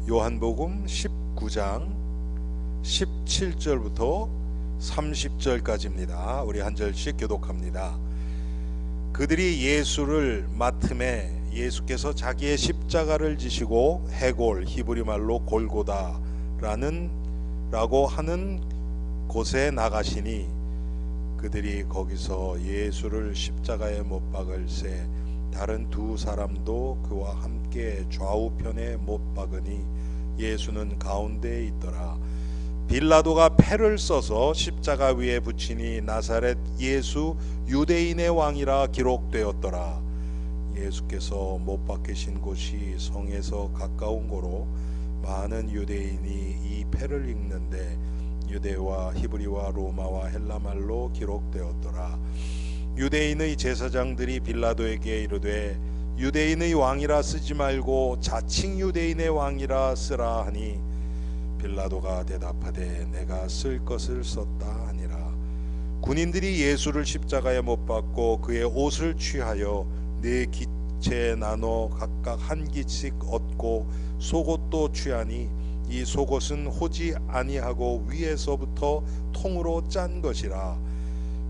요한복음 19장 17절부터 30절까지입니다. 우리 한 절씩 교독합니다. 그들이 예수를 맡음에 예수께서 자기의 십자가를 지시고 해골, 히브리 말로 골고다라고 하는 곳에 나가시니 그들이 거기서 예수를 십자가에 못 박을새 다른 두 사람도 그와 함께 좌우편에 못 박으니 예수는 가운데에 있더라. 빌라도가 패를 써서 십자가 위에 붙이니 나사렛 예수 유대인의 왕이라 기록되었더라. 예수께서 못 박히신 곳이 성에서 가까운 고로 많은 유대인이 이 패를 읽는데 유대와 히브리와 로마와 헬라말로 기록되었더라. 유대인의 제사장들이 빌라도에게 이르되 유대인의 왕이라 쓰지 말고 자칭 유대인의 왕이라 쓰라 하니 빌라도가 대답하되 내가 쓸 것을 썼다 하니라. 군인들이 예수를 십자가에 못 박고 그의 옷을 취하여 네 기체에 나눠 각각 한 기씩 얻고 속옷도 취하니 이 속옷은 호지 아니하고 위에서부터 통으로 짠 것이라.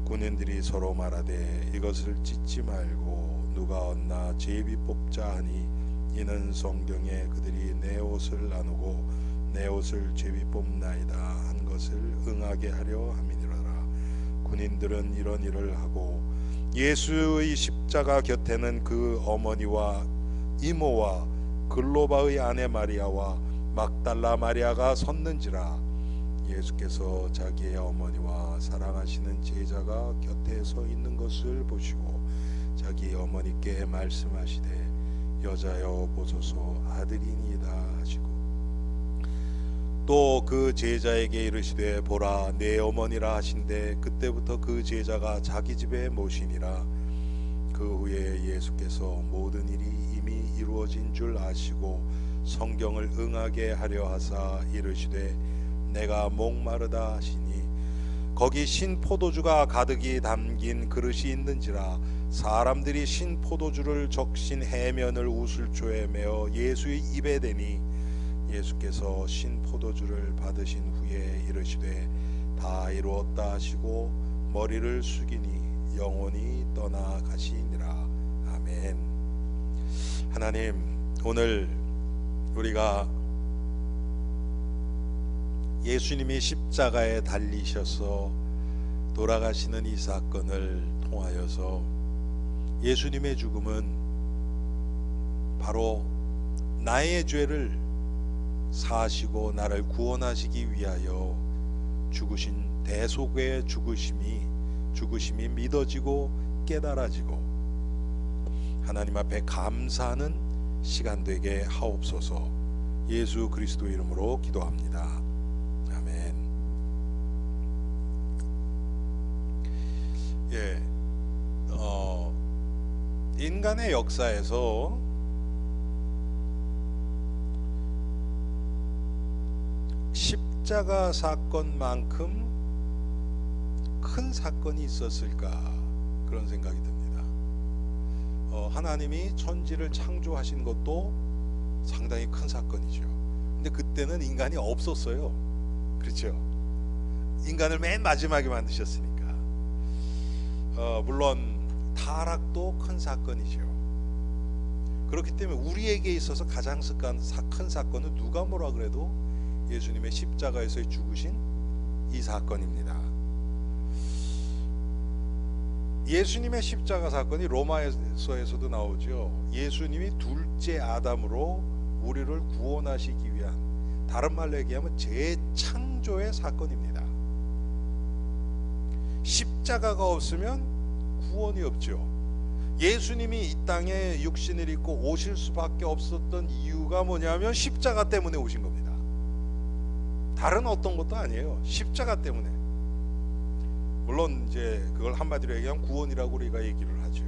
군인들이 서로 말하되 이것을 찢지 말고 누가 얻나 제비 뽑자 하니 이는 성경에 그들이 내 옷을 나누고 내 옷을 제비 뽑나이다 한 것을 응하게 하려 함이니라. 군인들은 이런 일을 하고 예수의 십자가 곁에는 그 어머니와 이모와 글로바의 아내 마리아와 막달라 마리아가 섰는지라. 예수께서 자기의 어머니와 사랑하시는 제자가 곁에 서 있는 것을 보시고 자기 어머니께 말씀하시되 여자여 보소서 아들이니이다 하시고 또 그 제자에게 이르시되 보라 내 어머니라 하신대 그때부터 그 제자가 자기 집에 모시니라. 그 후에 예수께서 모든 일이 이미 이루어진 줄 아시고 성경을 응하게 하려 하사 이르시되 내가 목마르다 하시니 거기 신 포도주가 가득히 담긴 그릇이 있는지라. 사람들이 신 포도주를 적신 해면을 우슬초에 메어 예수의 입에 대니 예수께서 신 포도주를 받으신 후에 이르시되 다 이루었다 하시고 머리를 숙이니 영혼이 떠나가시니라. 아멘. 하나님, 오늘 우리가 예수님이 십자가에 달리셔서 돌아가시는 이 사건을 통하여서 예수님의 죽음은 바로 나의 죄를 사시고 나를 구원하시기 위하여 죽으신 대속의 죽으심이 믿어지고 깨달아지고 하나님 앞에 감사하는 시간 되게 하옵소서. 예수 그리스도 이름으로 기도합니다. 아멘. 인간의 역사에서 십자가 사건만큼 큰 사건이 있었을까 그런 생각이 듭니다. 하나님이 천지를 창조하신 것도 상당히 큰 사건이죠. 근데 그때는 인간이 없었어요. 그렇죠? 인간을 맨 마지막에 만드셨으니까. 물론 타락도 큰 사건이죠. 그렇기 때문에 우리에게 있어서 가장 큰 사건은 누가 뭐라 그래도 예수님의 십자가에서 죽으신 이 사건입니다. 예수님의 십자가 사건이 로마서에서도 나오죠. 예수님이 둘째 아담으로 우리를 구원하시기 위한, 다른 말로 얘기하면 재창조의 사건입니다. 십자가가 없으면 구원이 없죠. 예수님이 이 땅에 육신을 입고 오실 수밖에 없었던 이유가 뭐냐면 십자가 때문에 오신 겁니다. 다른 어떤 것도 아니에요. 십자가 때문에. 물론 이제 그걸 한마디로 얘기하면 구원이라고 우리가 얘기를 하죠.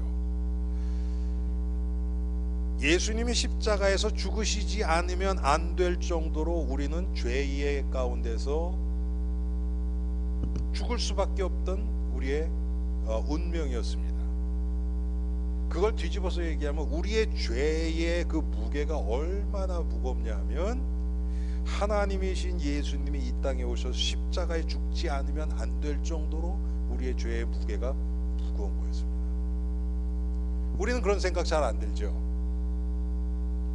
예수님이 십자가에서 죽으시지 않으면 안 될 정도로 우리는 죄의 가운데서 죽을 수밖에 없던 우리의 운명이었습니다. 그걸 뒤집어서 얘기하면 우리의 죄의 그 무게가 얼마나 무겁냐면 하나님이신 예수님이 이 땅에 오셔서 십자가에 죽지 않으면 안 될 정도로 우리의 죄의 무게가 무거운 거였습니다. 우리는 그런 생각 잘 안 들죠.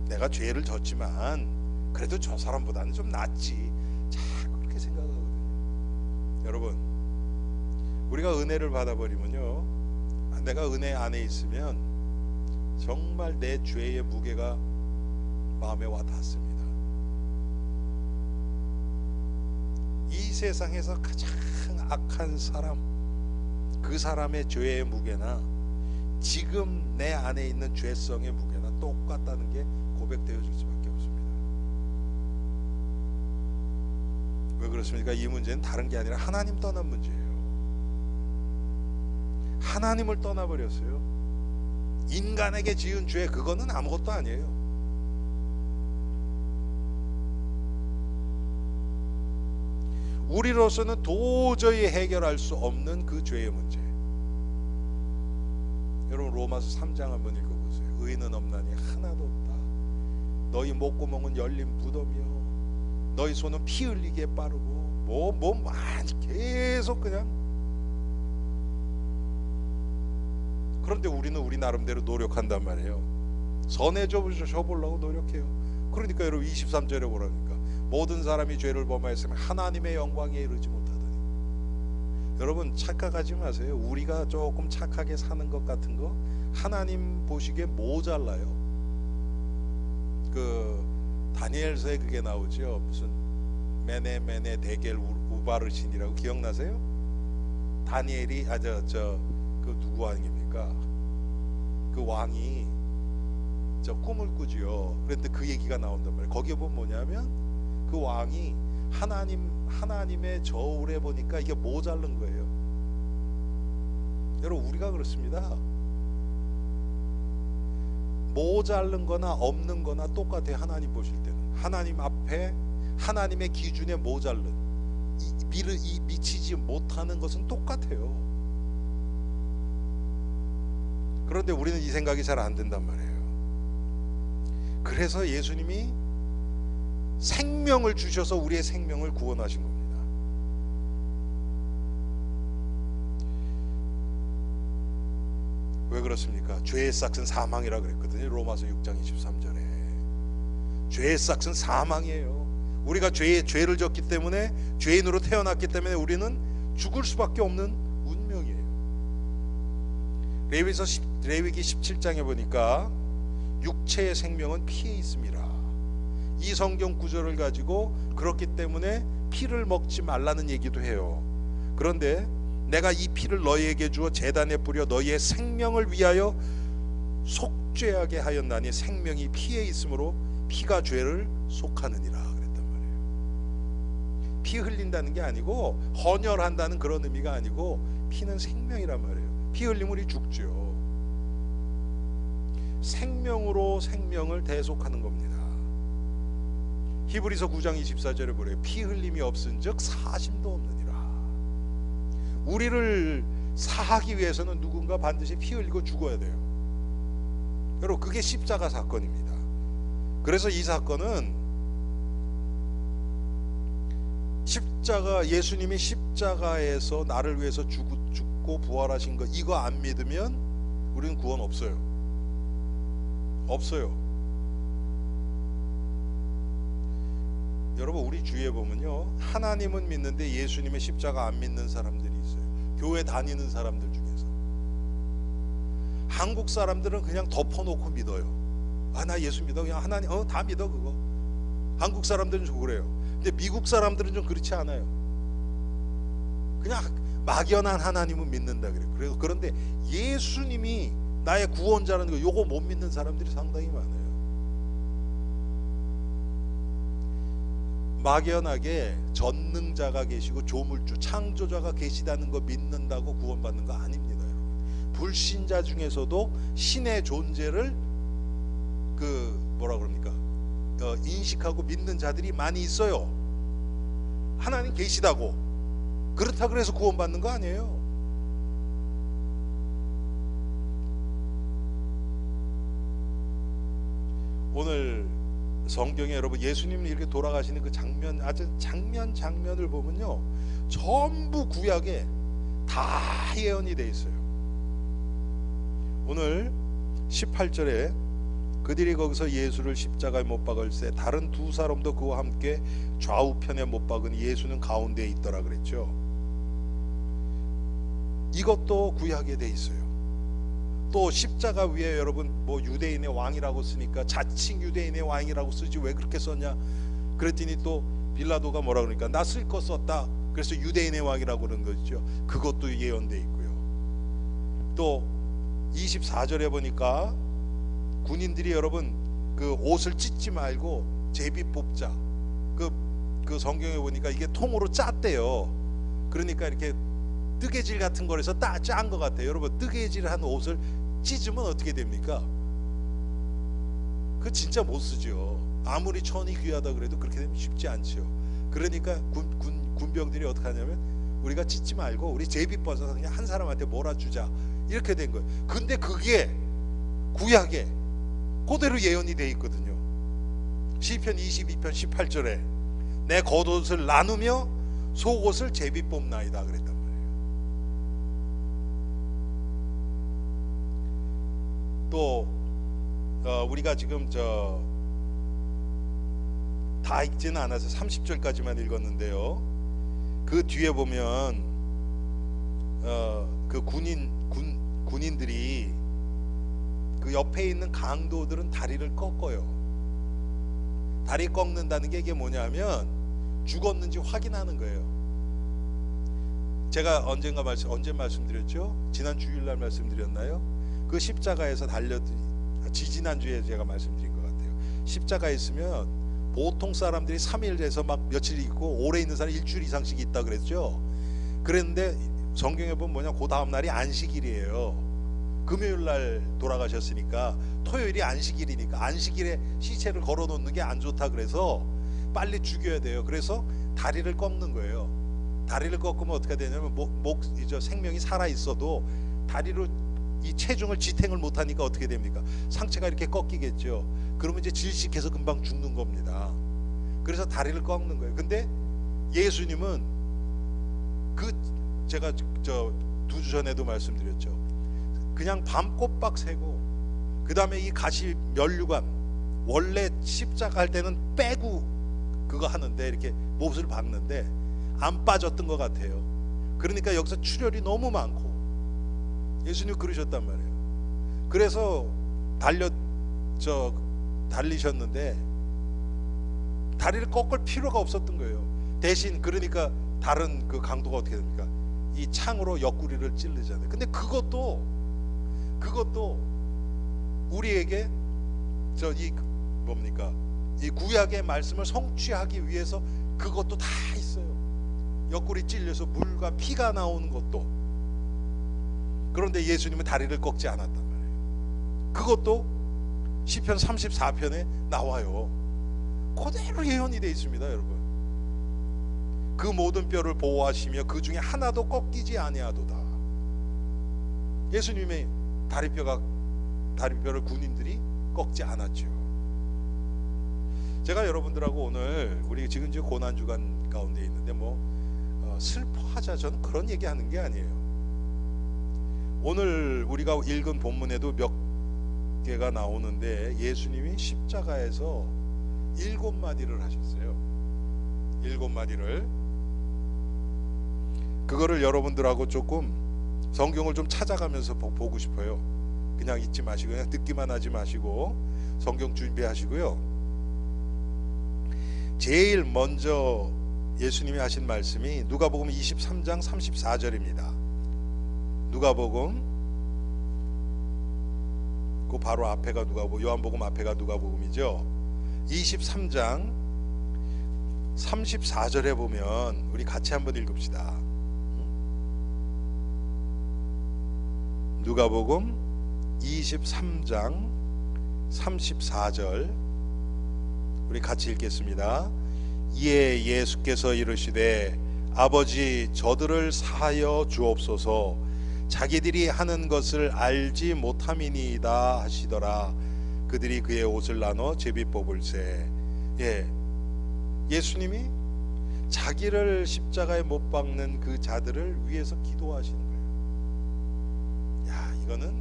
내가 죄를 졌지만 그래도 저 사람보다는 좀 낫지, 잘 그렇게 생각하거든요. 여러분, 우리가 은혜를 받아버리면요, 내가 은혜 안에 있으면 정말 내 죄의 무게가 마음에 와 닿습니다. 이 세상에서 가장 악한 사람, 그 사람의 죄의 무게나 지금 내 안에 있는 죄성의 무게나 똑같다는 게 고백되어질 수밖에 없습니다. 왜 그렇습니까? 이 문제는 다른 게 아니라 하나님 떠난 문제예요. 하나님을 떠나버렸어요. 인간에게 지은 죄, 그거는 아무것도 아니에요. 우리로서는 도저히 해결할 수 없는 그 죄의 문제. 여러분, 로마서 3장 한번 읽어보세요. 의인은 없나니 하나도 없다. 너희 목구멍은 열린 무덤이요, 너희 손은 피 흘리기에 빠르고 계속 그냥. 그런데 우리는 우리 나름대로 노력한단 말이에요. 선해져 보려고 노력해요. 그러니까 여러분 23절에 뭐랍니까? 모든 사람이 죄를 범하였으면 하나님의 영광에 이르지 못하더니. 여러분, 착각하지 마세요. 우리가 조금 착하게 사는 것 같은 거 하나님 보시기에 모자라요. 그 다니엘서에 그게 나오죠. 무슨 메네 데겔 우바르신이라고 기억나세요? 다니엘이 그 누구 왕입니까? 그 왕이 저 꿈을 꾸지요. 그런데 그 얘기가 나온단 말이에요. 거기에 보면 뭐냐면 그 왕이 하나님의 저울에 보니까 이게 모자른 거예요. 여러분, 우리가 그렇습니다. 모자른 거나 없는 거나 똑같아요. 하나님 보실 때는 하나님 앞에 하나님의 기준에 모자른 미치지 못하는 것은 똑같아요. 그런데 우리는 이 생각이 잘 안 된단 말이에요. 그래서 예수님이 생명을 주셔서 우리의 생명을 구원하신 겁니다. 왜 그렇습니까? 죄의 싹은 사망이라 그랬거든요. 로마서 6장 23절에 죄의 싹은 사망이에요. 우리가 죄를 졌기 때문에, 죄인으로 태어났기 때문에 우리는 죽을 수밖에 없는 운명이에요. 레위기 17장에 보니까 육체의 생명은 피에 있습니다. 이 성경 구절을 가지고 그렇기 때문에 피를 먹지 말라는 얘기도 해요. 그런데 내가 이 피를 너희에게 주어 제단에 뿌려 너희의 생명을 위하여 속죄하게 하였나니 생명이 피에 있으므로 피가 죄를 속하느니라 그랬단 말이에요. 피 흘린다는 게 아니고 헌혈한다는 그런 의미가 아니고 피는 생명이란 말이에요. 피 흘리면 우리 죽죠. 생명으로 생명을 대속하는 겁니다. 히브리서 9장 24절에 보래요. 피 흘림이 없은즉 사심도 없느니라. 우리를 사하기 위해서는 누군가 반드시 피 흘리고 죽어야 돼요. 여러분, 그게 십자가 사건입니다. 그래서 이 사건은 예수님이 십자가에서 나를 위해서 죽고 부활하신 거, 이거 안 믿으면 우리는 구원 없어요. 여러분, 우리 주위에 보면요, 하나님은 믿는데 예수님의 십자가 안 믿는 사람들이 있어요. 교회 다니는 사람들 중에서. 한국 사람들은 그냥 덮어놓고 믿어요. 나 예수 믿어, 그냥 하나님 다 믿어 그거. 한국 사람들은 좀 그래요. 근데 미국 사람들은 좀 그렇지 않아요. 그냥 막연한 하나님은 믿는다 그래요. 그런데 예수님이 나의 구원자라는 거, 요거 못 믿는 사람들이 상당히 많아요. 막연하게 전능자가 계시고 조물주 창조자가 계시다는 거 믿는다고 구원받는 거 아닙니다, 여러분. 불신자 중에서도 신의 존재를 인식하고 믿는 자들이 많이 있어요. 하나님 계시다고. 그렇다 그래서 구원받는 거 아니에요. 오늘 성경에 여러분 예수님이 이렇게 돌아가시는 그 장면, 아주 장면을 보면요, 전부 구약에 다 예언이 돼 있어요. 오늘 18절에 그들이 거기서 예수를 십자가에 못 박을새 다른 두 사람도 그와 함께 좌우편에 못 박으니 예수는 가운데에 있더라 그랬죠. 이것도 구약에 돼 있어요. 또 십자가 위에 여러분 뭐 유대인의 왕이라고 쓰니까 자칭 유대인의 왕이라고 쓰지 왜 그렇게 썼냐 그랬더니 또 빌라도가 뭐라 그러니까 나 쓸 거 썼다, 그래서 유대인의 왕이라고 그런 거죠. 그것도 예언돼 있고요. 또 24절에 보니까 군인들이 여러분 그 옷을 찢지 말고 제비 뽑자, 그 성경에 보니까 이게 통으로 짰대요. 그러니까 이렇게 뜨개질 같은 거에서 짠 것 같아요. 여러분 뜨개질한 옷을 찢으면 어떻게 됩니까? 그 진짜 못 쓰죠. 아무리 천이 귀하다 그래도 그렇게 되면 쉽지 않죠. 그러니까 군병들이 어떻게 하냐면 우리가 찢지 말고 우리 제비 벗어서 그냥 한 사람한테 몰아주자, 이렇게 된 거예요. 근데 그게 구약에 그대로 예언이 돼 있거든요. 시편 22편 18절에 내 겉옷을 나누며 속옷을 제비 뽑나이다 그랬단 말이에요. 또 우리가 지금 다 읽지는 않아서 30절까지만 읽었는데요. 그 뒤에 보면 그 군인들이 그 옆에 있는 강도들은 다리를 꺾어요. 다리 꺾는다는 게 이게 뭐냐면 죽었는지 확인하는 거예요. 제가 언제 말씀드렸죠? 지난 주일날 말씀드렸나요? 그 십자가에서 지지난주에 제가 말씀드린 것 같아요. 십자가에 있으면 보통 사람들이 3일에서 막 며칠 있고 오래 있는 사람이 일주일 이상씩 있다 그랬죠. 그랬는데 성경에 보면 뭐냐, 그 다음 날이 안식일이에요. 금요일날 돌아가셨으니까 토요일이 안식일이니까 안식일에 시체를 걸어놓는 게 안 좋다 그래서 빨리 죽여야 돼요. 그래서 다리를 꺾는 거예요. 다리를 꺾으면 어떻게 되냐면 생명이 살아 있어도 다리로 이 체중을 지탱을 못하니까 어떻게 됩니까? 상체가 이렇게 꺾이겠죠. 그러면 이제 질식해서 금방 죽는 겁니다. 그래서 다리를 꺾는 거예요. 근데 예수님은 제가 2주 전에도 말씀드렸죠. 그냥 밤꼬박 새고 그 다음에 이 가시 면류관 원래 십자가 할 때는 빼고 그거 하는데 이렇게 못을 박는데 안 빠졌던 것 같아요. 그러니까 여기서 출혈이 너무 많고 예수님 그러셨단 말이에요. 그래서 달리셨는데 다리를 꺾을 필요가 없었던 거예요. 대신 그러니까 다른 그 강도가 어떻게 됩니까? 이 창으로 옆구리를 찌르잖아요. 근데 그것도 우리에게 이 구약의 말씀을 성취하기 위해서 그것도 다 있어요. 옆구리 찔려서 물과 피가 나오는 것도. 그런데 예수님은 다리를 꺾지 않았단 말이에요. 그것도 시편 34편에 나와요. 그대로 예언이 되어 있습니다, 여러분. 그 모든 뼈를 보호하시며 그 중에 하나도 꺾이지 아니하도다. 예수님의 다리뼈를 군인들이 꺾지 않았죠. 제가 여러분들하고 오늘 우리 지금 고난 주간 가운데 있는데 슬퍼하자, 저는 그런 얘기하는 게 아니에요. 오늘 우리가 읽은 본문에도 몇 개가 나오는데 예수님이 십자가에서 7마디를 하셨어요. 7마디를. 그거를 여러분들하고 조금 성경을 좀 찾아가면서 보고 싶어요. 그냥 잊지 마시고 그냥 듣기만 하지 마시고 성경 준비하시고요. 제일 먼저 예수님이 하신 말씀이 누가복음 23장 34절입니다. 누가복음 그 바로 앞에가 요한복음 앞에가 누가복음이죠. 23장 34절에 보면 우리 같이 한번 읽읍시다. 누가복음 23장 34절 우리 같이 읽겠습니다. 이에 예수께서 이르시되 아버지 저들을 사하여 주옵소서 자기들이 하는 것을 알지 못함이니이다 하시더라. 그들이 그의 옷을 나눠 제비 뽑을세 예, 예수님이 자기를 십자가에 못 박는 그 자들을 위해서 기도하시는 거예요. 야, 이거는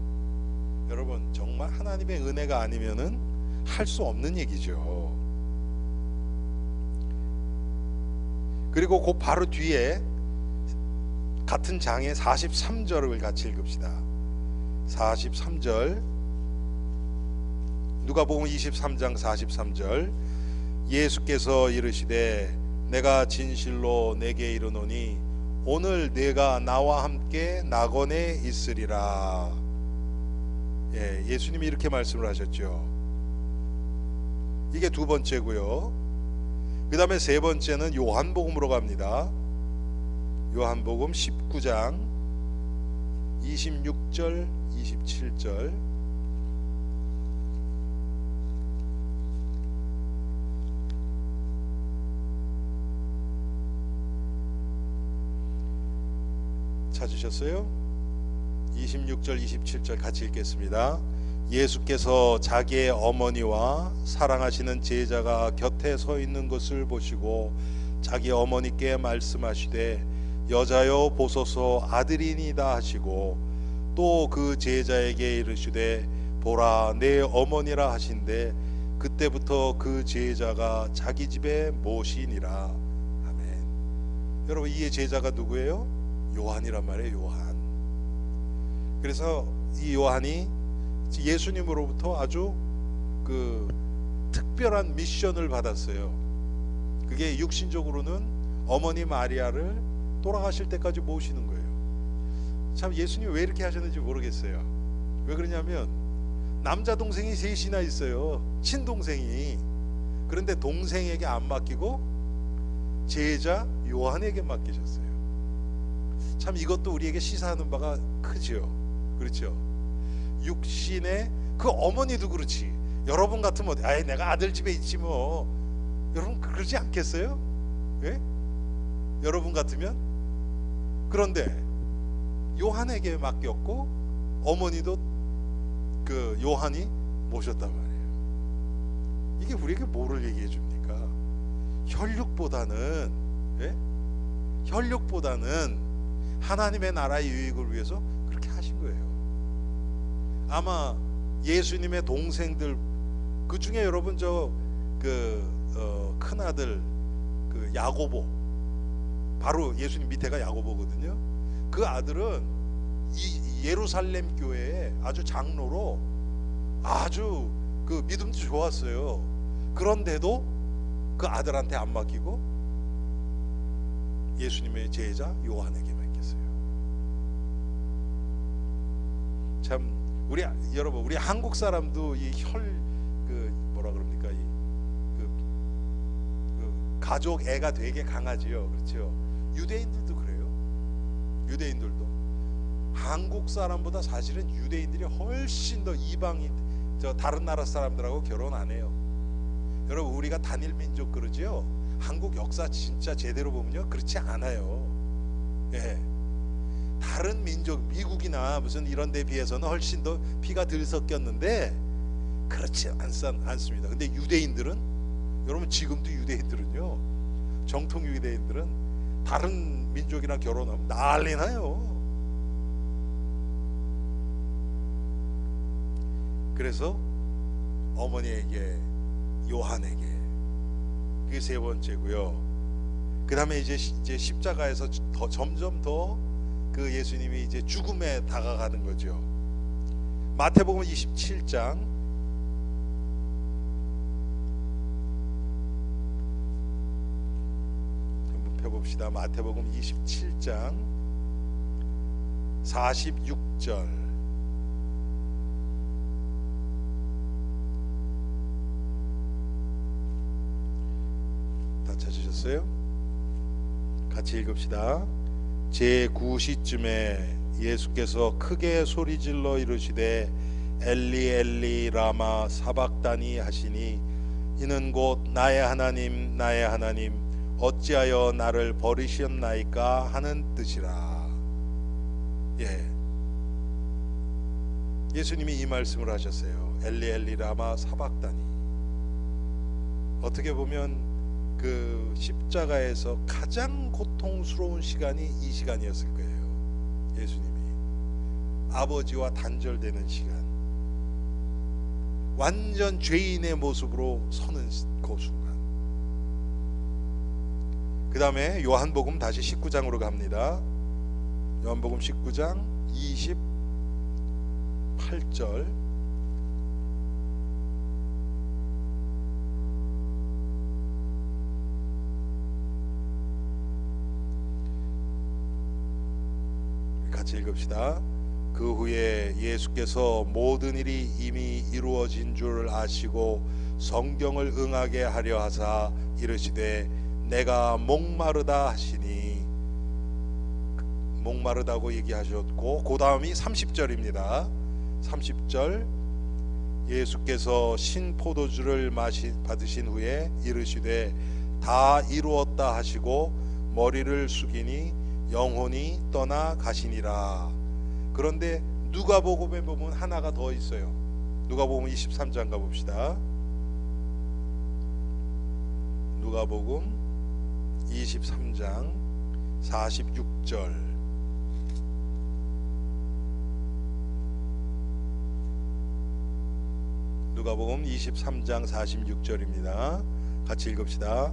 여러분 정말 하나님의 은혜가 아니면은 할 수 없는 얘기죠. 그리고 그 바로 뒤에 같은 장의 43절을 같이 읽읍시다. 43절, 누가복음 23장 43절. 예수께서 이르시되 내가 진실로 내게 이르노니 오늘 네가 나와 함께 낙원에 있으리라. 예, 예수님이 이렇게 말씀을 하셨죠. 이게 두 번째고요. 그 다음에 세 번째는 요한복음으로 갑니다. 요한복음 19장 26절 27절. 찾으셨어요? 26절 27절 같이 읽겠습니다. 예수께서 자기의 어머니와 사랑하시는 제자가 곁에 서 있는 것을 보시고 자기 어머니께 말씀하시되 여자여 보소서 아들이니다 하시고 또 그 제자에게 이르시되 보라 내 어머니라 하신대 그때부터 그 제자가 자기 집에 모시니라. 아멘. 여러분 이 제자가 누구예요? 요한이란 말이에요. 요한. 그래서 이 요한이 예수님으로부터 아주 그 특별한 미션을 받았어요. 그게 육신적으로는 어머니 마리아를 돌아가실 때까지 모시는 거예요. 참 예수님이 왜 이렇게 하셨는지 모르겠어요. 왜 그러냐면 남자 동생이 셋이나 있어요. 친동생이. 그런데 동생에게 안 맡기고 제자 요한에게 맡기셨어요. 참 이것도 우리에게 시사하는 바가 크죠. 그렇죠. 육신의 그 어머니도 그렇지. 여러분 같으면 아이 내가 아들 집에 있지 뭐. 여러분 그러지 않겠어요? 예? 여러분 같으면. 그런데 요한에게 맡겼고 어머니도 그 요한이 모셨단 말이에요. 이게 우리에게 뭐를 얘기해 줍니까? 혈육보다는, 예? 혈육보다는 하나님의 나라의 유익을 위해서 그렇게 하신 거예요. 아마 예수님의 동생들 그 중에 여러분 저 큰 아들 그 야고보, 바로 예수님 밑에가 야고보거든요. 그 아들은 이 예루살렘 교회에 아주 장로로 아주 그 믿음도 좋았어요. 그런데도 그 아들한테 안 맡기고 예수님의 제자 요한에게 맡겼어요. 참 우리 여러분 우리 한국 사람도 이 뭐라 그럽니까 그 가족 애가 되게 강하지요. 그렇죠. 유대인들도 그래요. 유대인들도 한국 사람보다 사실은 유대인들이 훨씬 더 이방인 다른 나라 사람들하고 결혼 안 해요. 여러분 우리가 단일 민족 그러죠. 한국 역사 진짜 제대로 보면요 그렇지 않아요. 예. 다른 민족 미국이나 무슨 이런 데 비해서는 훨씬 더 피가 덜 섞였는데 그렇지 않습니다. 근데 유대인들은 여러분 지금도 유대인들은요 정통 유대인들은 다른 민족이나 결혼하면 난리 나요. 그래서 어머니에게 요한에게 그게 세 번째고요. 그 다음에 이제 십자가에서 점점 더 그 예수님이 이제 죽음에 다가가는 거죠. 마태복음 27장 한번 펴봅시다. 마태복음 27장 46절 다 찾으셨어요? 같이 읽읍시다. 제9시쯤에 예수께서 크게 소리질러 이르시되 엘리 엘리 라마 사박다니 하시니 이는 곧 나의 하나님 나의 하나님 어찌하여 나를 버리셨나이까 하는 뜻이라. 예수님이 이 말씀을 하셨어요. 엘리 엘리 라마 사박다니. 어떻게 보면 그 십자가에서 가장 고통스러운 시간이 이 시간이었을 거예요. 예수님이 아버지와 단절되는 시간, 완전 죄인의 모습으로 서는 그 순간. 그 다음에 요한복음 다시 19장으로 갑니다. 요한복음 19장 28절. 같이 읽읍시다. 그 후에 예수께서 모든 일이 이미 이루어진 줄 아시고 성경을 응하게 하려 하사 이르시되 내가 목마르다 하시니, 목마르다고 얘기하셨고, 그 다음이 30절입니다. 30절. 예수께서 신 포도주를 받으신 후에 이르시되 다 이루었다 하시고 머리를 숙이니 영혼이 떠나 가시니라. 그런데 누가복음에 보면 하나가 더 있어요. 누가복음 23장 가봅시다. 누가복음 23장 46절. 누가복음 23장 46절입니다. 같이 읽읍시다.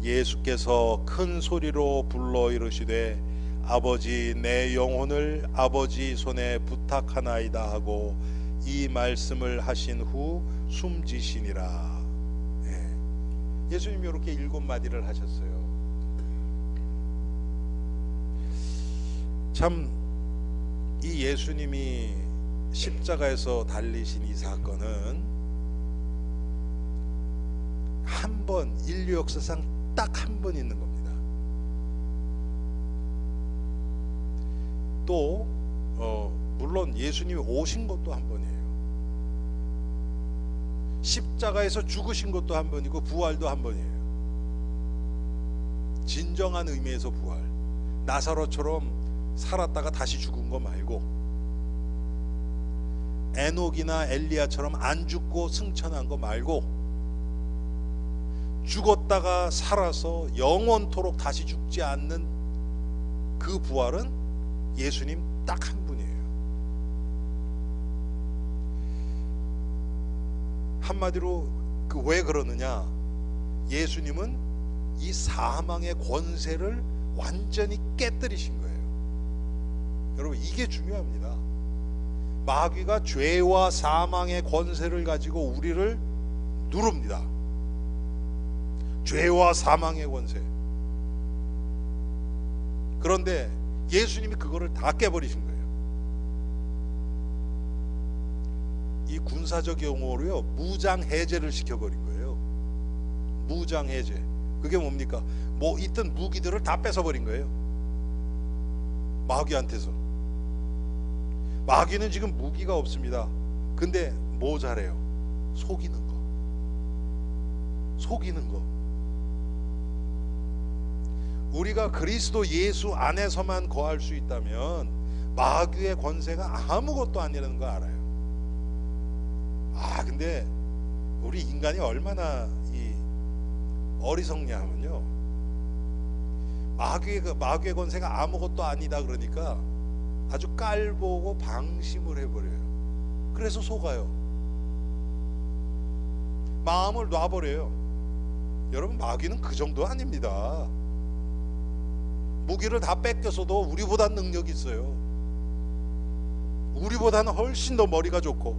예수께서 큰 소리로 불러 이르시되 아버지 내 영혼을 아버지 손에 부탁하나이다 하고 이 말씀을 하신 후 숨지시니라. 예수님이 이렇게 7마디를 하셨어요. 참 이 예수님이 십자가에서 달리신 이 사건은 한 번, 인류 역사상 딱 한 번 있는 겁니다. 또 물론 예수님이 오신 것도 한 번이에요. 십자가에서 죽으신 것도 한 번이고 부활도 한 번이에요. 진정한 의미에서 부활. 나사로처럼 살았다가 다시 죽은 거 말고, 에녹이나 엘리야처럼 안 죽고 승천한 거 말고, 죽었다가 살아서 영원토록 다시 죽지 않는 그 부활은 예수님 딱 한 분이에요. 한마디로 왜 그러느냐? 예수님은 이 사망의 권세를 완전히 깨뜨리신 거예요. 여러분, 이게 중요합니다. 마귀가 죄와 사망의 권세를 가지고 우리를 누릅니다. 죄와 사망의 권세. 그런데 예수님이 그거를 다 깨버리신 거예요. 이 군사적 용어로요, 무장해제를 시켜버린 거예요. 무장해제. 그게 뭡니까? 뭐 있던 무기들을 다 뺏어버린 거예요. 마귀한테서. 마귀는 지금 무기가 없습니다. 근데 뭐 잘해요? 속이는 거. 속이는 거. 우리가 그리스도 예수 안에서만 거할 수 있다면 마귀의 권세가 아무것도 아니라는 거 알아요. 근데 우리 인간이 얼마나 어리석냐 하면요, 마귀의 권세가 아무것도 아니다 그러니까 아주 깔보고 방심을 해버려요. 그래서 속아요. 마음을 놔버려요. 여러분, 마귀는 그 정도 아닙니다. 무기를 다 뺏겨서도 우리보다 능력이 있어요. 우리보다는 훨씬 더 머리가 좋고,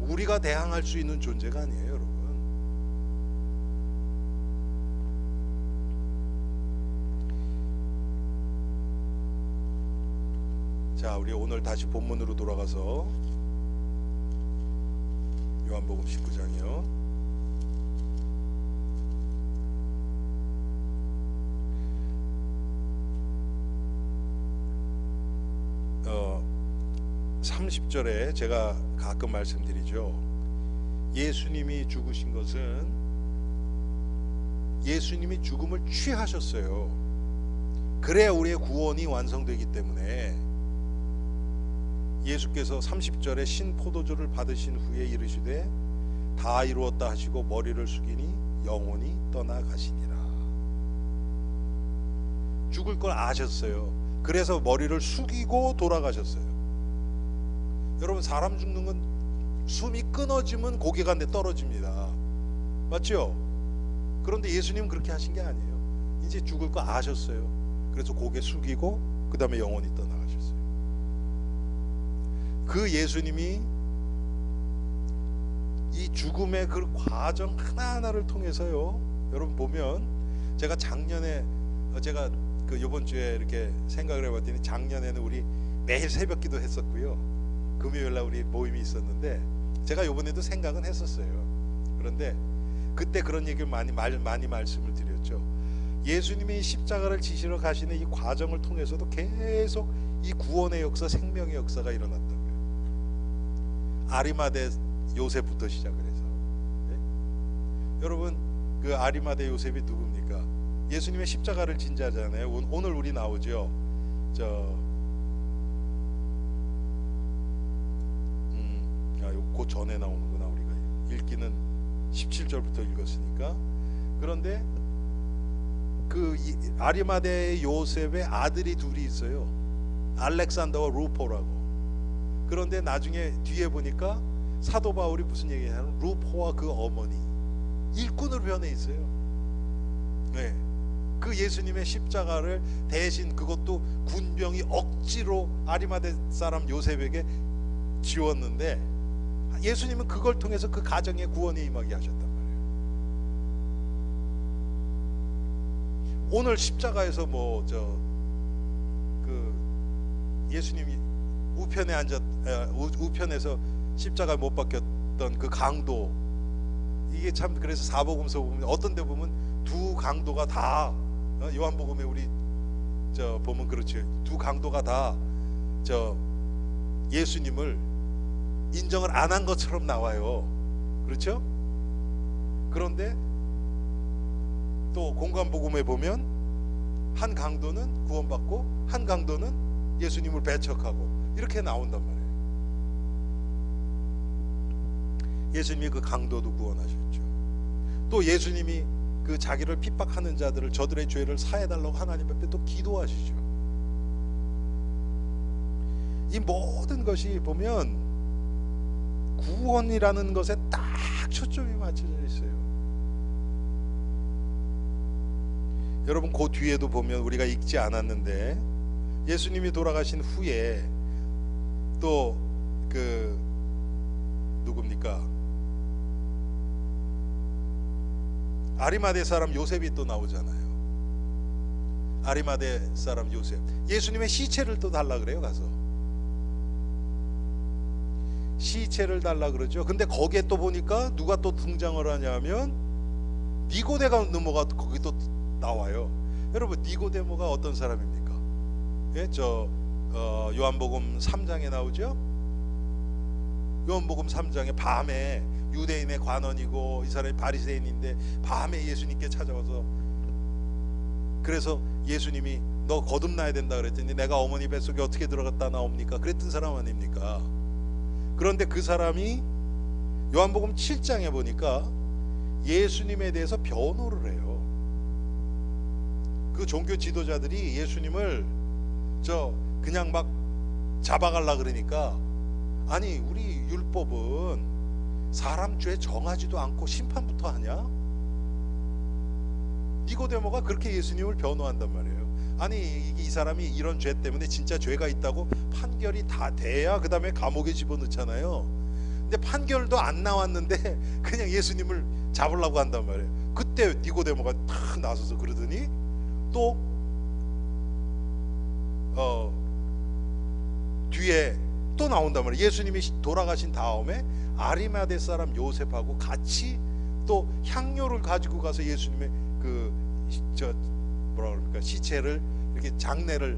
우리가 대항할 수 있는 존재가 아니에요, 여러분. 자, 우리 오늘 다시 본문으로 돌아가서 요한복음 19장이요. 어 30절에 제가 가끔 말씀드리죠. 예수님이 죽으신 것은 예수님이 죽음을 취하셨어요. 그래야 우리의 구원이 완성되기 때문에 예수께서 30절에 신 포도주를 받으신 후에 이르시되 다 이루었다 하시고 머리를 숙이니 영혼이 떠나가시니라. 죽을 걸 아셨어요. 그래서 머리를 숙이고 돌아가셨어요. 여러분, 사람 죽는 건 숨이 끊어지면 고개가 떨어집니다. 맞죠? 그런데 예수님은 그렇게 하신 게 아니에요. 이제 죽을 거 아셨어요. 그래서 고개 숙이고 그 다음에 영혼이 떠나가셨어요. 그 예수님이 이 죽음의 그 과정 하나하나를 통해서요, 여러분 보면, 제가 작년에 제가 그 이번 주에 이렇게 생각을 해봤더니, 작년에는 우리 매일 새벽기도 했었고요, 금요일날 우리 모임이 있었는데, 제가 이번에도 생각은 했었어요. 그런데 그때 그런 얘기를 많이 말씀을 드렸죠. 예수님이 십자가를 지시러 가시는 이 과정을 통해서도 계속 이 구원의 역사, 생명의 역사가 일어났다고요. 아리마대 요셉부터 시작을 해서, 네? 여러분, 그 아리마대 요셉이 누굽니까? 예수님의 십자가를 진 자잖아요. 오늘 우리 나오죠. 그 전에 나오는구나. 우리가 읽기는 17절부터 읽었으니까. 그런데 그 아리마대 요셉의 아들이 둘이 있어요. 알렉산더와 루포라고. 그런데 나중에 뒤에 보니까 사도 바울이 무슨 얘기냐면, 루포와 그 어머니 일꾼으로 변해 있어요. 네. 그 예수님의 십자가를 대신, 그것도 군병이 억지로 아리마대 사람 요셉에게 지웠는데, 예수님은 그걸 통해서 그 가정에 구원이 임하게 하셨단 말이에요. 오늘 십자가에서 예수님이 우편에서 십자가에 못 박혔던 그 강도, 이게 참, 그래서 사복음서 보면 어떤 데 보면 두 강도가 다, 요한복음에 우리 보면 그렇죠. 두 강도가 다 예수님을 인정을 안 한 것처럼 나와요. 그렇죠? 그런데 또 공관복음에 보면 한 강도는 구원받고 한 강도는 예수님을 배척하고, 이렇게 나온단 말이에요. 예수님이 그 강도도 구원하셨죠. 또 예수님이 그 자기를 핍박하는 자들을, 저들의 죄를 사해달라고 하나님 앞에 또 기도하시죠. 이 모든 것이 보면 구원이라는 것에 딱 초점이 맞춰져 있어요. 여러분, 그 뒤에도 보면 우리가 읽지 않았는데, 예수님이 돌아가신 후에 또 누굽니까? 아리마대 사람 요셉이 또 나오잖아요. 아리마대 사람 요셉, 예수님의 시체를 또 달라 그래요. 가서 시체를 달라 그러죠. 근데 거기에 또 보니까 누가 또 등장을 하냐면 니고데모가 거기 또 나와요. 여러분, 니고데모가 어떤 사람입니까? 예, 요한복음 3장에 나오죠. 요한복음 3장에 밤에, 유대인의 관원이고 이 사람이 바리새인인데 밤에 예수님께 찾아와서, 그래서 예수님이 너 거듭나야 된다 그랬더니, 내가 어머니 뱃속에 어떻게 들어갔다 나옵니까? 그랬던 사람 아닙니까? 그런데 그 사람이 요한복음 7장에 보니까 예수님에 대해서 변호를 해요. 그 종교 지도자들이 예수님을 그냥 막 잡아가려 그러니까, 아니, 우리 율법은 사람 죄 정하지도 않고 심판부터 하냐? 니고데모가 그렇게 예수님을 변호한단 말이에요. 아니, 이 사람이 이런 죄 때문에 진짜 죄가 있다고 판결이 다 돼야 그 다음에 감옥에 집어넣잖아요. 근데 판결도 안 나왔는데 그냥 예수님을 잡으려고 한단 말이에요. 그때 니고데모가 탁 나서서 그러더니 또 뒤에 또 나온단 말이에요. 예수님이 돌아가신 다음에 아리마대 사람 요셉하고 같이 또 향료를 가지고 가서 예수님의 시체를 이렇게 장례를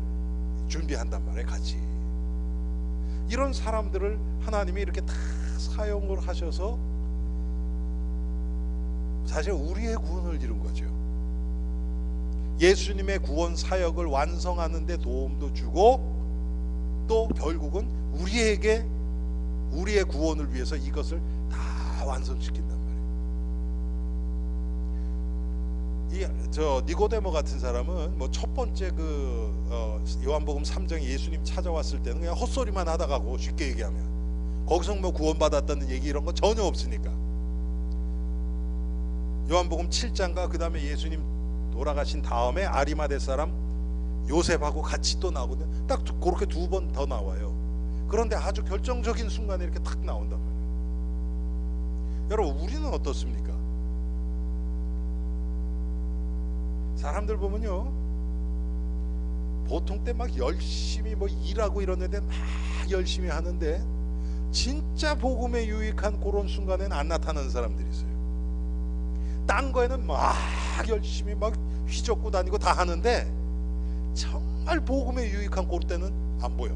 준비한단 말이에요. 같이. 이런 사람들을 하나님이 이렇게 다 사용을 하셔서 사실 우리의 구원을 이룬 거죠. 예수님의 구원 사역을 완성하는 데 도움도 주고, 또 결국은 우리에게, 우리의 구원을 위해서 이것을 다 완성시킨단 말이에요. 저 니고데모 같은 사람은 뭐 첫 번째 요한복음 3장에 예수님 찾아왔을 때는 그냥 헛소리만 하다 가고, 쉽게 얘기하면 거기서 뭐 구원받았다는 얘기 이런 거 전혀 없으니까. 요한복음 7장과 그 다음에 예수님 돌아가신 다음에 아리마대 사람 요셉하고 같이 또 나오거든요. 딱 그렇게 2번 더 나와요. 그런데 아주 결정적인 순간에 이렇게 탁 나온단 말이에요. 여러분, 우리는 어떻습니까? 사람들 보면요, 보통 때 막 열심히 뭐 일하고 이러는데 막 열심히 하는데 진짜 복음에 유익한 그런 순간에는 안 나타나는 사람들이 있어요. 딴 거에는 막 열심히 막 휘젓고 다니고 다 하는데 정말 복음에 유익한 그럴 때는 안 보여.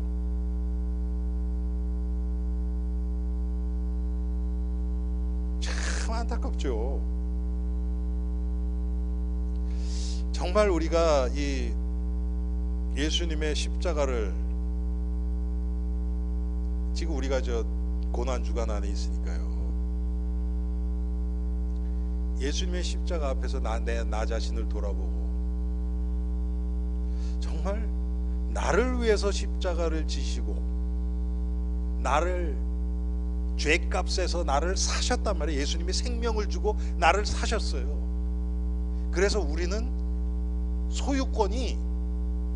참 안타깝죠. 정말 우리가 이 예수님의 십자가를, 지금 우리가 저 고난 주간 안에 있으니까요, 예수님의 십자가 앞에서 나 자신을 돌아보고 정말 나를 위해서 십자가를 지시고 나를 죄값에서 나를 사셨단 말이에요. 예수님이 생명을 주고 나를 사셨어요. 그래서 우리는 소유권이,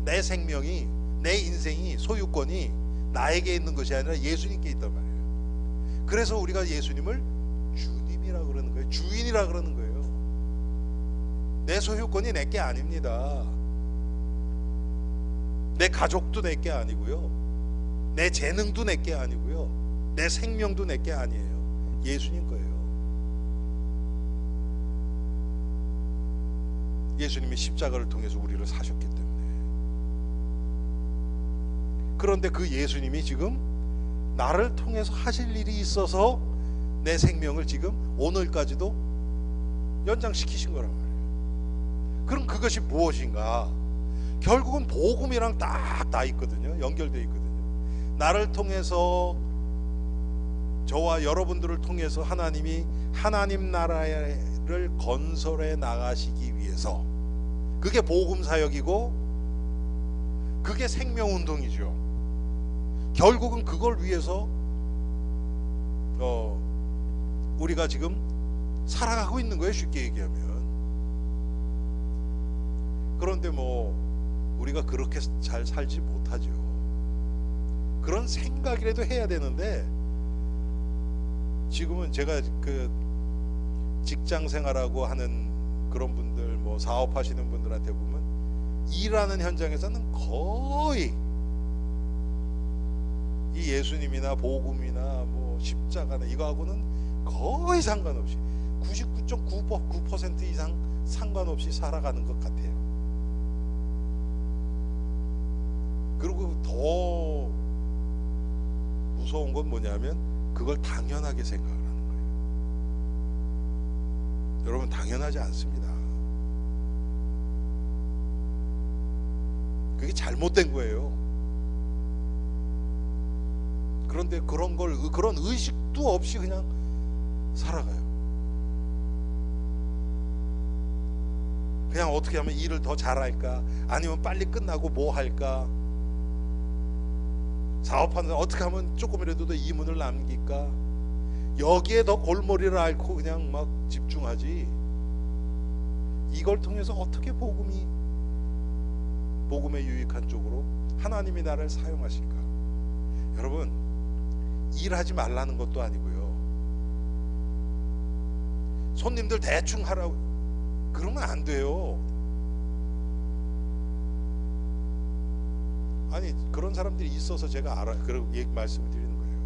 내 생명이, 내 인생이, 소유권이 나에게 있는 것이 아니라 예수님께 있단 말이에요. 그래서 우리가 예수님을 주님이라 그러는 거예요. 주인이라 그러는 거예요. 내 소유권이 내게 아닙니다. 내 가족도 내게 아니고요, 내 재능도 내게 아니고요, 내 생명도 내게 아니에요. 예수님 거예요. 예수님이 십자가를 통해서 우리를 사셨기 때문에. 그런데 그 예수님이 지금 나를 통해서 하실 일이 있어서 내 생명을 지금 오늘까지도 연장시키신 거란 말이에요. 그럼 그것이 무엇인가? 결국은 복음이랑 딱 다 있거든요. 연결되어 있거든요. 나를 통해서, 저와 여러분들을 통해서 하나님이 하나님 나라를 건설해 나가시기 위해서, 그게 복음 사역이고 그게 생명운동이죠. 결국은 그걸 위해서 우리가 지금 살아가고 있는 거예요, 쉽게 얘기하면. 그런데 뭐 우리가 그렇게 잘 살지 못하죠. 그런 생각이라도 해야 되는데, 지금은 제가 그 직장 생활하고 하는 그런 분들, 뭐 사업하시는 분들한테 보면 일하는 현장에서는 거의 이 예수님이나 복음이나 뭐 십자가나 이거하고는 거의 상관없이 99.9% 이상 상관없이 살아가는 것 같아요. 그리고 더 무서운 건 뭐냐면 그걸 당연하게 생각을 하는 거예요. 여러분, 당연하지 않습니다. 그게 잘못된 거예요. 그런데 그런 의식도 없이 그냥 살아가요. 그냥 어떻게 하면 일을 더 잘할까, 아니면 빨리 끝나고 뭐 할까, 사업하는 사람 어떻게 하면 조금이라도 더 이문을 남길까, 여기에 더 골머리를 앓고 그냥 막 집중하지, 이걸 통해서 어떻게 복음에 유익한 쪽으로 하나님이 나를 사용하실까. 여러분, 일하지 말라는 것도 아니고요, 손님들 대충 하라고 그러면 안 돼요. 아니, 그런 사람들이 있어서 제가 그런 얘기 말씀을 드리는 거예요.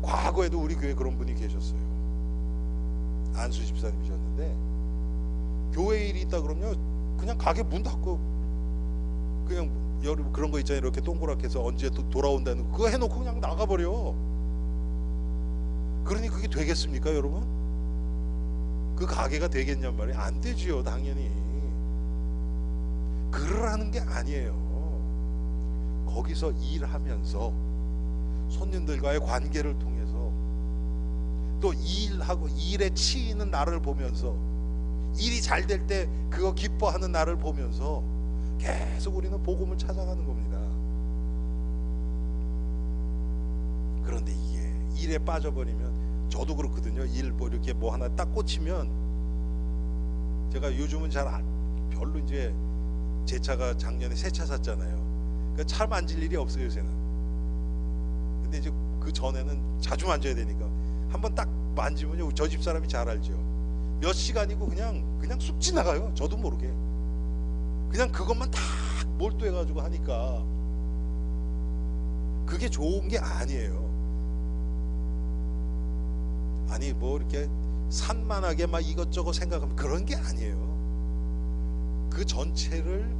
과거에도 우리 교회에 그런 분이 계셨어요. 안수 집사님이셨는데, 교회 일이 있다 그러면 그냥 가게 문 닫고 그냥 여러분 그런 거 있잖아요, 이렇게 동그랗게 해서 언제 또 돌아온다는 거, 그거 해놓고 그냥 나가버려. 그러니 그게 되겠습니까, 여러분? 그 가게가 되겠냔 말이에요. 안 되지요, 당연히. 그러라는 게 아니에요. 거기서 일하면서 손님들과의 관계를 통해서 또 일하고 일에 치이는 나를 보면서, 일이 잘 될 때 그거 기뻐하는 나를 보면서 계속 우리는 복음을 찾아가는 겁니다. 그런데 이게 일에 빠져버리면, 저도 그렇거든요. 일 뭐 이렇게 뭐 하나 딱 꽂히면, 제가 요즘은 별로 이제, 제 차가 작년에 새 차 샀잖아요. 그러니까 차 만질 일이 없어요 요새는. 근데 이제 그 전에는 자주 만져야 되니까 한번 딱 만지면요, 저 집 사람이 잘 알죠. 몇 시간이고 그냥 쑥 지나가요. 저도 모르게. 그냥 그것만 딱 몰두해가지고 하니까 그게 좋은 게 아니에요. 아니 뭐 이렇게 산만하게 막 이것저것 생각하면 그런 게 아니에요. 그 전체를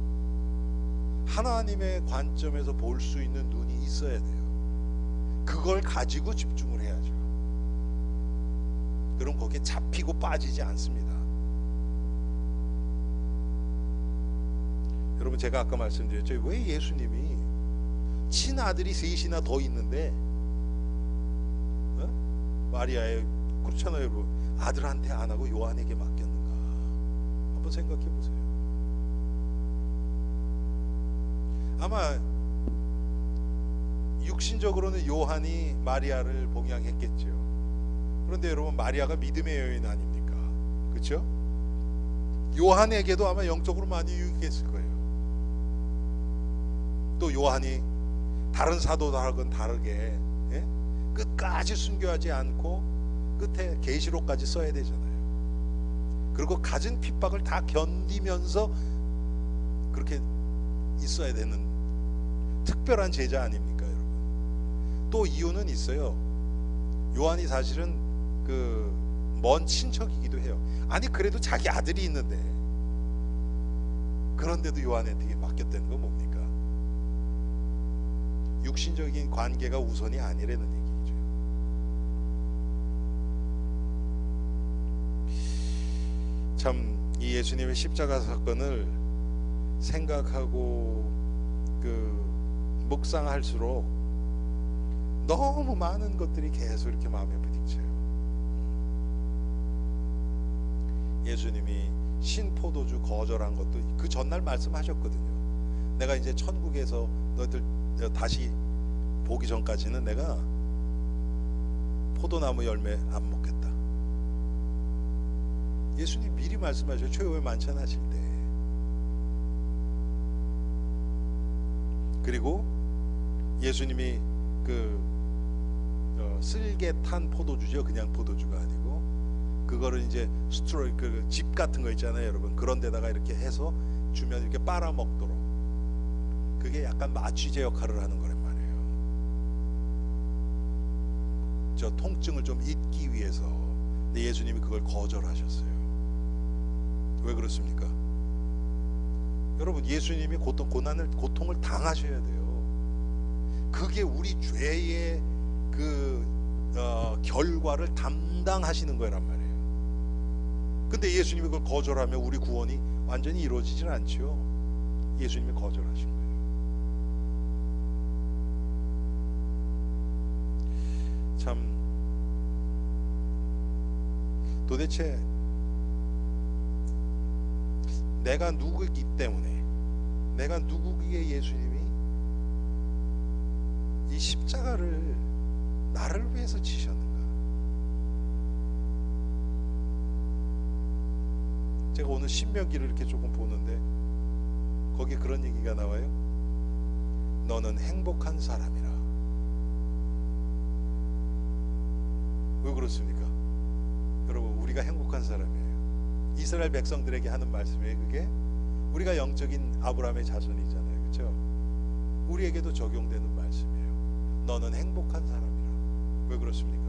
하나님의 관점에서 볼 수 있는 눈이 있어야 돼요. 그걸 가지고 집중을 해야죠. 그럼 거기에 잡히고 빠지지 않습니다. 여러분, 제가 아까 말씀드렸죠. 왜 예수님이 친아들이 셋이나 더 있는데 마리아의, 그렇잖아요 여러분, 아들한테 안 하고 요한에게 맡겼는가? 한번 생각해 보세요. 아마 육신적으로는 요한이 마리아를 봉양했겠죠. 그런데 여러분, 마리아가 믿음의 여인 아닙니까? 그렇죠? 요한에게도 아마 영적으로 많이 유익했을 거예요. 또 요한이 다른 사도들하고는 다르게 끝까지 순교하지 않고 끝에 계시록까지 써야 되잖아요. 그리고 갖은 핍박을 다 견디면서 그렇게 있어야 되는 특별한 제자 아닙니까 여러분? 또 이유는 있어요. 요한이 사실은 그 먼 친척이기도 해요. 아니 그래도 자기 아들이 있는데, 그런데도 요한한테 맡겼다는 건 뭡니까? 육신적인 관계가 우선이 아니라는 얘기죠. 참 이 예수님의 십자가 사건을 생각하고 묵상할수록 너무 많은 것들이 계속 이렇게 마음에 부딪혀요. 예수님이 신포도주 거절한 것도 그 전날 말씀하셨거든요. 내가 이제 천국에서 너희들 다시 보기 전까지는 내가 포도나무 열매 안 먹겠다. 예수님 미리 말씀하셔요. 최후의 만찬하실 때. 그리고 예수님이 쓸개 탄 포도주죠. 그냥 포도주가 아니고 그거를 이제 스트로, 집 같은 거 있잖아요 여러분. 그런 데다가 이렇게 해서 주면 이렇게 빨아 먹도록, 그게 약간 마취제 역할을 하는 거란 말이에요. 저 통증을 좀 잊기 위해서. 근데 예수님이 그걸 거절하셨어요. 왜 그렇습니까? 여러분, 예수님이 고통을 당하셔야 돼요. 그게 우리 죄의 결과를 담당하시는 거란 말이에요. 근데 예수님이 그걸 거절하면 우리 구원이 완전히 이루어지질 않죠. 예수님이 거절하신 거예요. 참, 도대체 내가 누구이기 때문에, 내가 누구기에 예수님이 이 십자가를 나를 위해서 지셨는가? 제가 오늘 신명기를 이렇게 조금 보는데 거기 그런 얘기가 나와요. 너는 행복한 사람이라. 왜 그렇습니까? 여러분, 우리가 행복한 사람이에요. 이스라엘 백성들에게 하는 말씀이에요. 그게 우리가 영적인 아브라함의 자손이잖아요. 그렇죠? 우리에게도 적용되는 말씀이에요. 너는 행복한 사람이라. 왜 그렇습니까?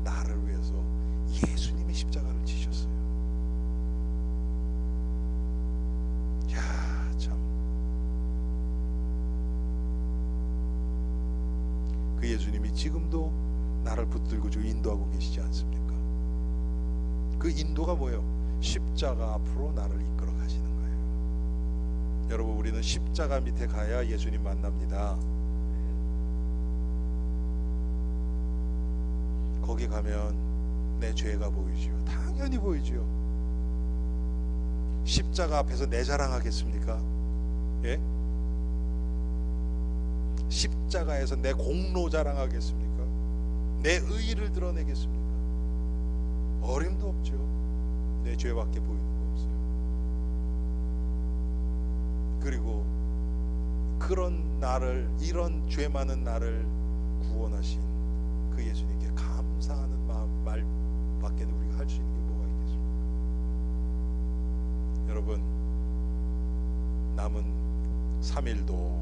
나를 위해서 예수님이 십자가를 지셨어요. 야, 참. 그 예수님이 지금도 나를 붙들고 좀 인도하고 계시지 않습니까? 그 인도가 뭐예요? 십자가 앞으로 나를 이끌어 가시는 거예요. 여러분, 우리는 십자가 밑에 가야 예수님 만납니다. 거기 가면 내 죄가 보이지요. 당연히 보이지요. 십자가 앞에서 내 자랑하겠습니까? 예? 십자가에서 내 공로 자랑하겠습니까? 내 의의를 드러내겠습니까? 어림도 없죠. 내 죄밖에 보이는 거 없어요. 그리고 그런 나를, 이런 죄 많은 나를 구원하신 그 예수님께 감사하는 말밖에 우리가 할 수 있는 게 뭐가 있겠습니까? 여러분, 남은 3일도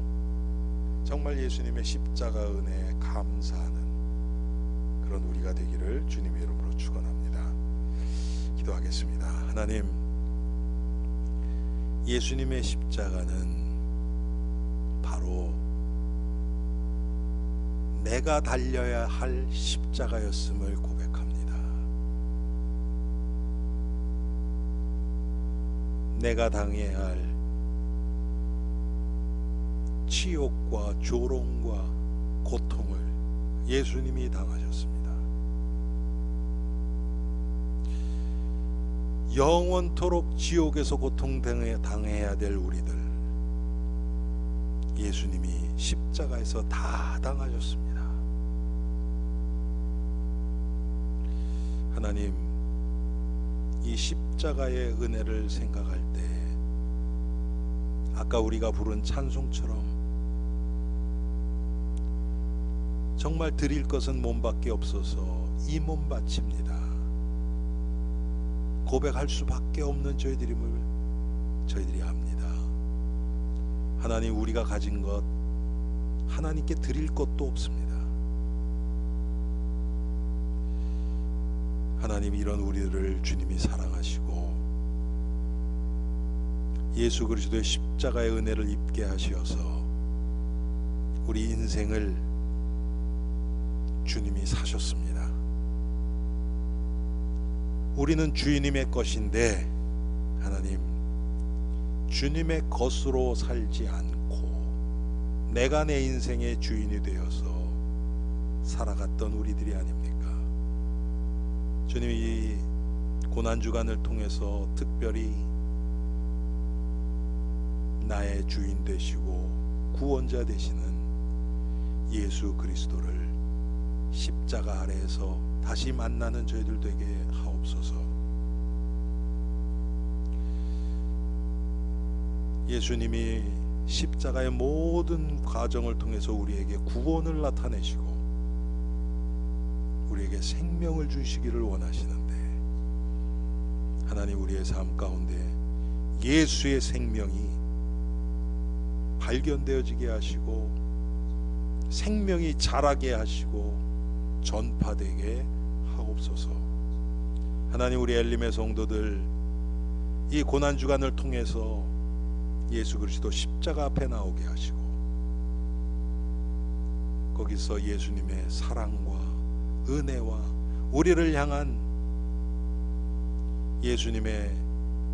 정말 예수님의 십자가 은혜에 감사하는 그런 우리가 되기를 주님의 이름으로 축원합니다. 기도하겠습니다. 하나님, 예수님의 십자가는 바로 내가 달려야 할 십자가였음을 고백합니다. 내가 당해야 할 치욕과 조롱과 고통을 예수님이 당하셨습니다. 영원토록 지옥에서 고통당해야 될 우리들, 예수님이 십자가에서 다 당하셨습니다. 하나님, 이 십자가의 은혜를 생각할 때 아까 우리가 부른 찬송처럼 정말 드릴 것은 몸밖에 없어서 이 몸 바칩니다. 고백할 수밖에 없는 저희들임을 저희들이 압니다. 하나님, 우리가 가진 것 하나님께 드릴 것도 없습니다. 하나님, 이런 우리를 주님이 사랑하시고 예수 그리스도의 십자가의 은혜를 입게 하시어서 우리 인생을 주님이 사셨습니다. 우리는 주님의 것인데 하나님, 주님의 것으로 살지 않고 내가 내 인생의 주인이 되어서 살아갔던 우리들이 아닙니까? 주님이 이 고난주간을 통해서 특별히 나의 주인 되시고 구원자 되시는 예수 그리스도를 십자가 아래에서 다시 만나는 저희들 되게 하옵소서. 예수님이 십자가의 모든 과정을 통해서 우리에게 구원을 나타내시고 우리에게 생명을 주시기를 원하시는데, 하나님, 우리의 삶 가운데 예수의 생명이 발견되어지게 하시고 생명이 자라게 하시고 전파되게 하옵소서. 하나님, 우리 엘림의 성도들 이 고난주간을 통해서 예수 그리스도 십자가 앞에 나오게 하시고 거기서 예수님의 사랑과 은혜와 우리를 향한 예수님의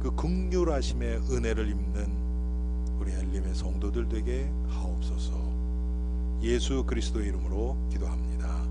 그 긍휼하심의 은혜를 입는 우리 엘림의 성도들 되게 하옵소서. 예수 그리스도의 이름으로 기도합니다.